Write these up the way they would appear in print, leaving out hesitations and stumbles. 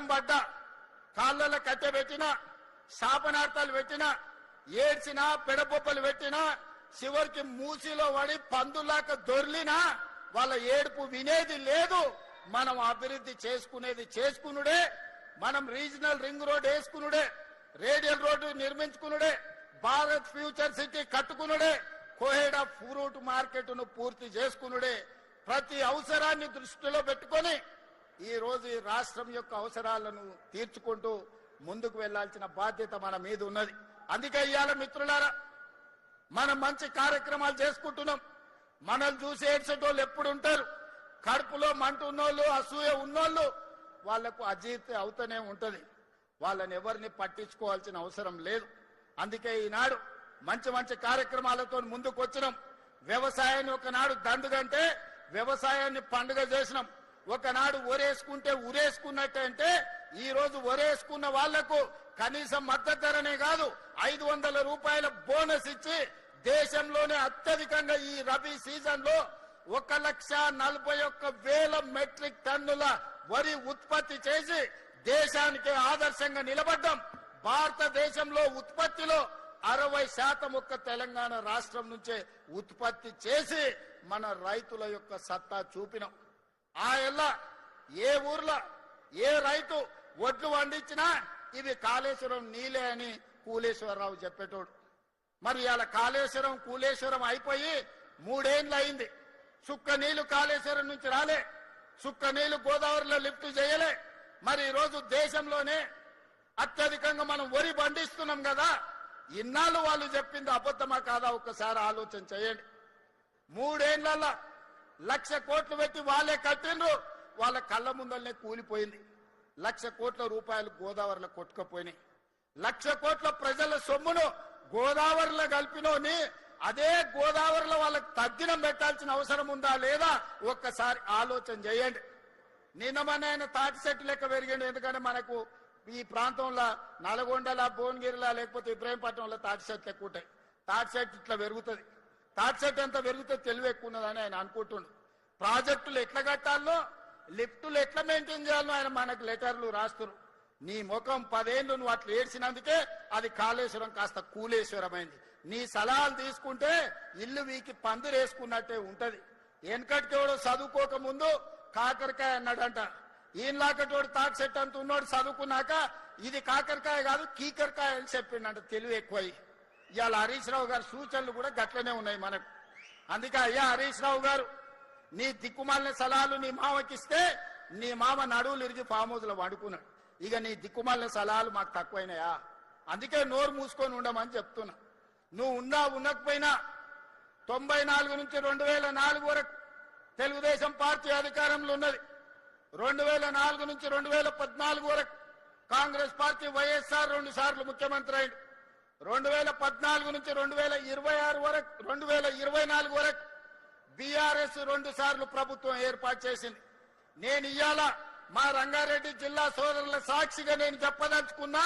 వర్షం పడ్డా కాళ్ళలో కట్టెబెట్టినా శాపనార్థాలు పెట్టినా ఏడ్చినా పెడబొబ్బలు పెట్టినా చివరికి మూసిలో పడి పందులాక దొర్లినా వాళ్ళ ఏడుపు వినేది లేదు. మనం అభివృద్ధి చేసుకునేది చేసుకునుడే, మనం రీజనల్ రింగ్ రోడ్ వేసుకునుడే, రేడియల్ రోడ్డు నిర్మించుకునుడే, భారత్ ఫ్యూచర్ సిటీ కట్టుకునుడే, కోహెడా ఫ్రూట్ మార్కెట్ ను పూర్తి చేసుకునుడే. ప్రతి అవసరాన్ని దృష్టిలో పెట్టుకొని ఈ రోజు ఈ రాష్ట్రం యొక్క అవసరాలను తీర్చుకుంటూ ముందుకు వెళ్లాల్సిన బాధ్యత మన మీద ఉన్నది. అందుకే ఇవాళ మిత్రులారా మనం మంచి కార్యక్రమాలు చేసుకుంటున్నాం. మనల్ని చూసి ఏడ్చేటోళ్ళు ఎప్పుడు ఉంటారు. కడుపులో మంట ఉన్నోళ్ళు, అసూయ ఉన్నోళ్ళు వాళ్లకు అజీర్తి అవుతూనే ఉంటది. వాళ్ళని ఎవరిని పట్టించుకోవాల్సిన అవసరం లేదు. అందుకే ఈనాడు మంచి మంచి కార్యక్రమాలతో ముందుకు వచ్చినాం. వ్యవసాయాన్ని ఒకనాడు దండుగంటే వ్యవసాయాన్ని పండుగ చేసినాం. ఒకనాడు ఒరేసుకుంటే ఉరేసుకున్నట్టే అంటే ఈ రోజు ఒరేసుకున్న వాళ్లకు కనీసం మద్దతు ధరనే కాదు 500 రూపాయల బోనస్ ఇచ్చి దేశంలోనే అత్యధికంగా ఈ రబీ సీజన్ లో 1,41,000 మెట్రిక్ టన్నుల వరి ఉత్పత్తి చేసి దేశానికి ఆదర్శంగా నిలబడ్డాం. భారతదేశంలో ఉత్పత్తిలో 60% ఒక్క తెలంగాణ రాష్ట్రం నుంచే ఉత్పత్తి చేసి మన రైతుల యొక్క సత్తా చూపినాం. ఆ ఎల్ల ఏ ఊర్లో ఏ రైతు ఒడ్లు పండించినా ఇవి కాళేశ్వరం నీలే అని కూలేశ్వరరావు చెప్పేటోడు. మరి ఇలా కాళేశ్వరం కూలేశ్వరం అయిపోయి 3 ఏళ్ళు అయింది. సుక్క నీళ్లు కాళేశ్వరం నుంచి రాలే, సుక్క నీళ్లు గోదావరిలో లిఫ్ట్ చేయలే. మరి ఈరోజు దేశంలోనే అత్యధికంగా మనం వరి పండిస్తున్నాం కదా. ఇన్నాళ్ళు వాళ్ళు చెప్పింది అబద్ధమా కాదా ఒక్కసారి ఆలోచన చేయండి. 3 ఏళ్లలో 1,00,000 కోట్లు పెట్టి వాళ్ళే కట్టిండ్రు. వాళ్ళ కళ్ళ ముందరనే కూలిపోయింది. 1,00,000 కోట్ల రూపాయలు గోదావరిలో కొట్టుకుపోయినాయి. 1,00,000 కోట్ల ప్రజల సొమ్మును గోదావరిలో కలిపినోని అదే గోదావరిలో వాళ్ళకి తగ్గినం పెట్టాల్సిన అవసరం ఉందా లేదా ఒక్కసారి ఆలోచన చేయండి. నిన్న మన ఆయన తాటి చెట్టు లెక్క పెరిగిండు. ఎందుకంటే మనకు ఈ ప్రాంతంలో నల్గొండల, భువనగిరిలా లేకపోతే ఇబ్రాహీంపట్నంలో తాటి చెట్లు ఎక్కువ ఉంటాయి. తాటి చెట్టు ఇట్లా పెరుగుతుంది. తాటి చెట్టు ఎంత పెరిగితే తెలివి ఎక్కువ ఉన్నదని ఆయన అనుకుంటుండు. ప్రాజెక్టులు ఎట్లా కట్టాలో, లిఫ్టులు ఎట్లా మెయింటైన్ చేయాలో ఆయన మనకు లెటర్లు రాస్తున్నారు. నీ ముఖం 10 ఏళ్ళు నువ్వు అట్లా ఏడ్చినందుకే అది కాళేశ్వరం కాస్త కూలేశ్వరమైంది. నీ సలహాలు తీసుకుంటే ఇల్లు వీకి పందిరేసుకున్నట్టే ఉంటది. వెనకటికేవాడు చదువుకోక ముందు కాకరకాయ అన్నాడంట. ఈయనలాకటోడు తాటి చెట్టు అంత ఉన్నోడు చదువుకున్నాక ఇది కాకరకాయ కాదు కీకరకాయ అని చెప్పిండంట. తెలివి ఎక్కువై ఇవాళ హరీష్ రావు గారి సూచనలు కూడా గట్లనే ఉన్నాయి మనకు. అందుకే అయ్యా హరీష్ రావు గారు, నీ దిక్కుమాలిన సలహాలు నీ మామకిస్తే నీ మామ నడువులు ఇరిగి ఫామ్ హౌస్ లో వండుకున్నాడు. ఇక నీ దిక్కుమాలిన సలహాలు మాకు తక్కువైనాయా? అందుకే నోరు మూసుకొని ఉండమని చెప్తున్నా. నువ్వు ఉండకపోయినా 94 నుంచి 2004 వరకు తెలుగుదేశం పార్టీ అధికారంలో ఉన్నది. 2004 నుంచి 2014 వరకు కాంగ్రెస్ పార్టీ వైఎస్ఆర్ 2 సార్లు ముఖ్యమంత్రి అయింది. 2014 నుంచి 2024 వరకు బీఆర్ఎస్ 2 సార్లు ప్రభుత్వం ఏర్పాటు చేసింది. నేను ఇవాళ మా రంగారెడ్డి జిల్లా సోదరుల సాక్షిగా నేను చెప్పదలుచుకున్నా,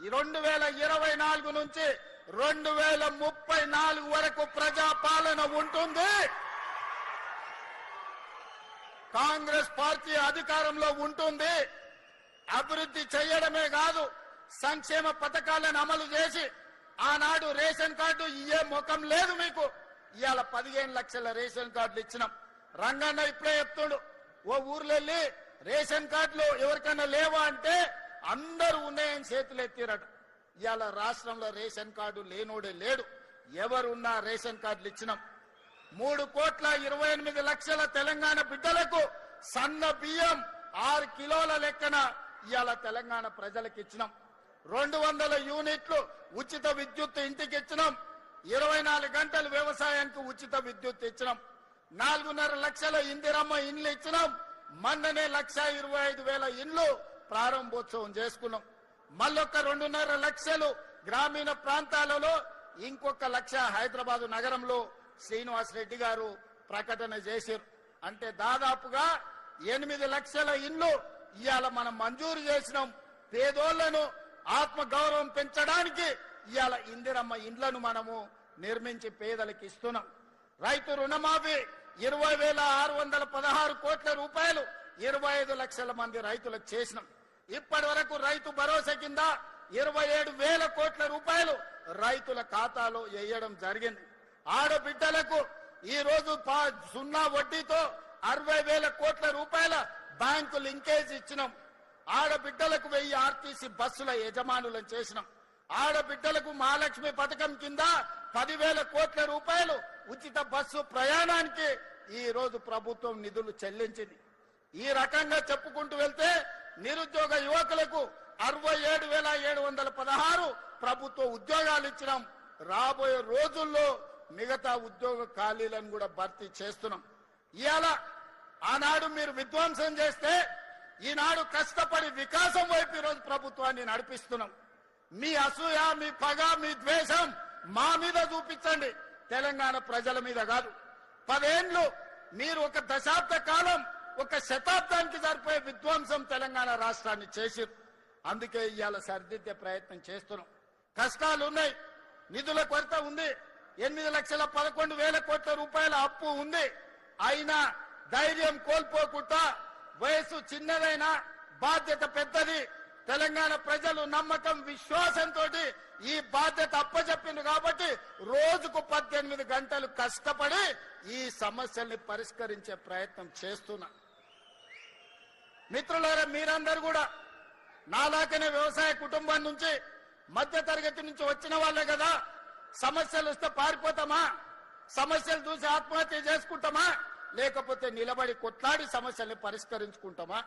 2024 నుంచి 2034 వరకు ప్రజాపాలన ఉంటుంది. కాంగ్రెస్ పార్టీ అధికారంలో ఉంటుంది. అభివృద్ధి చేయడమే కాదు, సంక్షేమ పథకాలను అమలు చేసి ఆనాడు రేషన్ కార్డు ఇయ్యే ముఖం లేదు మీకు. ఇవాళ 15 లక్షల రేషన్ కార్డులు ఇచ్చినాం. రంగన్న ఇప్పుడే చెప్తుడు, ఓ ఊర్లో వెళ్ళి రేషన్ కార్డులు ఎవరికైనా లేవా అంటే అందరూ ఉన్నాయని చేతులు ఎత్తిరట. ఇవాళ రాష్ట్రంలో రేషన్ కార్డు లేనోడే లేడు. ఎవరున్నా రేషన్ కార్డులు ఇచ్చినాం. 3,28,00,000 తెలంగాణ బిడ్డలకు సన్న బియ్యం 6 కిలోల లెక్కన ఇవాళ తెలంగాణ ప్రజలకు ఇచ్చినాం. 200 యూనిట్లు ఉచిత విద్యుత్ ఇంటికి ఇచ్చినాం. 24 గంటలు వ్యవసాయానికి ఉచిత విద్యుత్ ఇచ్చినాం. 4.5 లక్షల ఇందిరమ్మ ఇండ్లు ఇచ్చినాం. మొన్ననే 1,25,000 ఇండ్లు ప్రారంభోత్సవం చేసుకున్నాం. మళ్ళొక్క 2.5 లక్షలు గ్రామీణ ప్రాంతాలలో, ఇంకొక 1 లక్ష హైదరాబాద్ నగరంలో శ్రీనివాస్ రెడ్డి గారు ప్రకటన చేశారు. అంటే దాదాపుగా 8 లక్షల ఇండ్లు ఇవాళ మనం మంజూరు చేసినాం. పేదోళ్లను ఆత్మ గౌరవం పెంచడానికి ఇవాళ ఇందిరమ్మ ఇండ్లను మనము నిర్మించి పేదలకు ఇస్తున్నాం. రైతు రుణమాఫీ 20,616 కోట్ల రూపాయలు 25 లక్షల మంది రైతులకు చేసినాం. ఇప్పటి వరకు రైతు భరోసా కింద 27,000 కోట్ల రూపాయలు రైతుల ఖాతాలో వేయడం జరిగింది. ఆడబిడ్డలకు ఈ రోజు 0 వడ్డీతో 60,000 కోట్ల రూపాయల బ్యాంకు లింకేజ్ ఇచ్చినాం. ఆడబిడ్డలకు 1000 ఆర్టీసీ బస్సుల యజమానులను చేసినాం. ఆడబిడ్డలకు మహాలక్ష్మి పథకం కింద 10,000 కోట్ల రూపాయలు ఉచిత బస్సు ప్రయాణానికి ఈ రోజు ప్రభుత్వం నిధులు చెల్లించింది. ఈ రకంగా చెప్పుకుంటూ వెళ్తే నిరుద్యోగ యువకులకు 67,716 ప్రభుత్వ ఉద్యోగాలు ఇచ్చినాం. రాబోయే రోజుల్లో మిగతా ఉద్యోగ ఖాళీలను కూడా భర్తీ చేస్తున్నాం. ఇవాళ ఆనాడు మీరు విధ్వంసం చేస్తే ఈనాడు కష్టపడి వికాసం వైపు ఈరోజు ప్రభుత్వాన్ని నడిపిస్తున్నాం. మీ అసూయ, మీ పగ, మీ ద్వేషం మా మీద చూపించండి, తెలంగాణ ప్రజల మీద కాదు. 10 ఏళ్లు మీరు ఒక దశాబ్ద కాలం, ఒక శతాబ్దానికి సరిపోయే విధ్వంసం తెలంగాణ రాష్ట్రాన్ని చేసిరు. అందుకే ఇవాళ సరిదిద్దే ప్రయత్నం చేస్తున్నాం. కష్టాలు ఉన్నాయి, నిధుల కొరత ఉంది, 8,11,000 కోట్ల రూపాయల అప్పు ఉంది. అయినా ధైర్యం కోల్పోకుండా వయసు చిన్నదైనా బాధ్యత పెద్దది. తెలంగాణ ప్రజలు నమ్మకం, విశ్వాసంతో ఈ బాధ్యత అప్పచెప్పింది కాబట్టి రోజుకు 18 గంటలు కష్టపడి ఈ సమస్యల్ని పరిష్కరించే ప్రయత్నం చేస్తున్నా. మిత్రులారా, మీరందరూ కూడా నాలాకనే వ్యవసాయ కుటుంబం నుంచి, మధ్య తరగతి నుంచి వచ్చిన వాళ్ళే కదా. సమస్యలు వస్తే పారిపోతామా? సమస్యలు చూసి ఆత్మహత్య చేసుకుంటామా? లేకపోతే నిలబడి కొట్లాడి సమస్యల్ని పరిష్కరించుకుంటామా?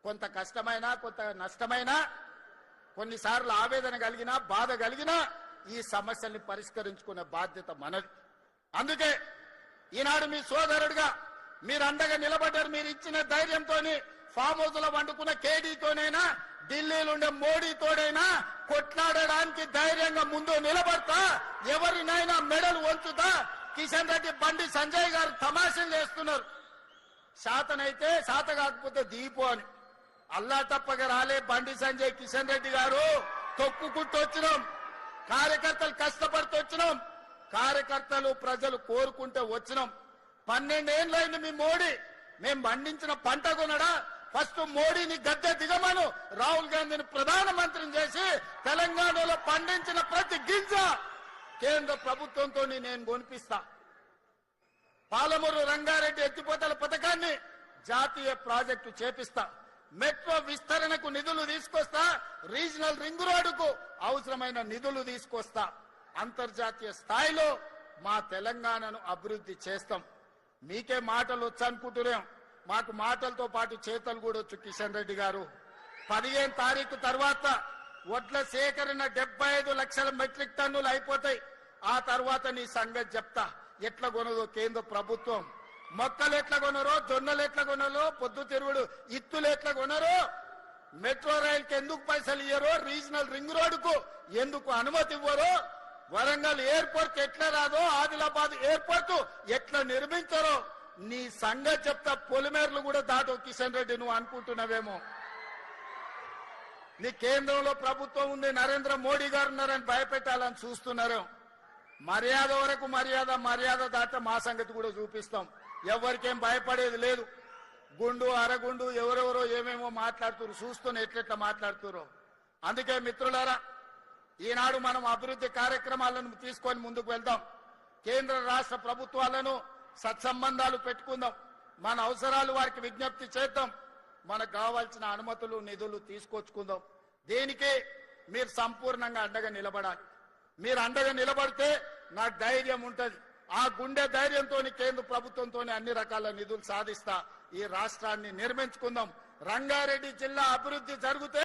కొంత కష్టమైనా, కొంత నష్టమైనా, కొన్నిసార్లు ఆవేదన కలిగినా, బాధ కలిగినా ఈ సమస్యల్ని పరిష్కరించుకునే బాధ్యత మనది. అందుకే ఈనాడు మీ సోదరుడిగా మీరు అండగా నిలబడ్డారు. మీరు ఇచ్చిన ధైర్యంతో ఫామ్ హౌస్ లో వండుకున్న కేడీతోనైనా, ఢిల్లీలో ఉండే మోడీతోడైనా కొట్లాడడానికి ధైర్యంగా ముందు నిలబడతా, ఎవరినైనా మెడలు వంచుతా. కిషన్ రెడ్డి, బండి సంజయ్ గారు తమాషలు చేస్తున్నారు. శాతనైతే శాత కాకపోతే దీపో అని. అల్లా తప్పగా రాలే బండి సంజయ్, కిషన్ రెడ్డి గారు. తొక్కుకుంటూ వచ్చినాం, కార్యకర్తలు కష్టపడుతూ వచ్చినాం, కార్యకర్తలు ప్రజలు కోరుకుంటే వచ్చినాం. 12 ఏళ్ళైంది మీ మోడీ. మేము పండించిన పంట కొనడా? ఫస్ట్ మోడీని గద్దె దిగమను, రాహుల్ గాంధీని ప్రధానమంత్రిని చేసి తెలంగాణలో పండించిన ప్రతి గింజ కేంద్ర ప్రభుత్వంతో నేను కొనిపిస్తా. పాలమూరు రంగారెడ్డి ఎత్తిపోతల పథకాన్ని జాతీయ ప్రాజెక్టు చేపిస్తా. మెట్రో విస్తరణకు నిధులు తీసుకొస్తా. రీజనల్ రింగ్ రోడ్డుకు అవసరమైన నిధులు తీసుకొస్తా. అంతర్జాతీయ స్థాయిలో మా తెలంగాణను అభివృద్ధి చేస్తాం. మీకే మాటలు వచ్చనుకుంటున్నాం, మాకు మాటలతో పాటు చేతలు కూడా వచ్చు. కిషన్ రెడ్డి గారు, 15 తారీఖు తర్వాత వడ్ల సేకరణ 75 లక్షల మెట్రిక్ టన్నులు అయిపోతాయి. ఆ తర్వాత నీ సంగతి చెప్తా. ఎట్లా కొనదో కేంద్ర ప్రభుత్వం, మొక్కలు ఎట్లా కొనరో, జొన్నలు ఎట్లా కొనరో, పొద్దుతిరుగుడు ఇత్తులు ఎట్లా కొనరో, మెట్రో రైలుకి ఎందుకు పైసలు ఇయ్యరో, రీజనల్ రింగ్ రోడ్డుకు ఎందుకు అనుమతి ఇవ్వరో, వరంగల్ ఎయిర్పోర్ట్ ఎట్లా రాదో, ఆదిలాబాద్ ఎయిర్పోర్ట్ ఎట్లా నిర్మించారో నీ సంగతి చెప్తా. పొలిమేర్లు కూడా దాటో కిషన్ రెడ్డి నువ్వు అనుకుంటున్నావేమో. నీ కేంద్రంలో ప్రభుత్వం ఉంది, నరేంద్ర మోడీ గారు ఉన్నారని భయపెట్టాలని చూస్తున్నారు. మర్యాద వరకు మర్యాద దాట మా సంగతి కూడా చూపిస్తాం. ఎవరికేం భయపడేది లేదు. గుండు అరగుండు ఎవరెవరో ఏమేమో మాట్లాడుతున్నారు, చూస్తూనే ఎట్లెట్లా మాట్లాడుతున్నారు. అందుకే మిత్రులారా, ఈనాడు మనం అభివృద్ధి కార్యక్రమాలను తీసుకొని ముందుకు వెళ్దాం. కేంద్ర రాష్ట్ర ప్రభుత్వాలను సత్సంబంధాలు పెట్టుకుందాం. మన అవసరాలు వారికి విజ్ఞప్తి చేద్దాం. మనకు కావాల్సిన అనుమతులు, నిధులు తీసుకొచ్చుకుందాం. దీనికి మీరు సంపూర్ణంగా అండగా నిలబడాలి. మీరు అండగా నిలబడితే నాకు ధైర్యం ఉంటుంది. ఆ గుండె ధైర్యంతో కేంద్ర ప్రభుత్వంతో అన్ని రకాల నిధులు సాధిస్తా. ఈ రాష్ట్రాన్ని నిర్మించుకుందాం. రంగారెడ్డి జిల్లా అభివృద్ధి జరిగితే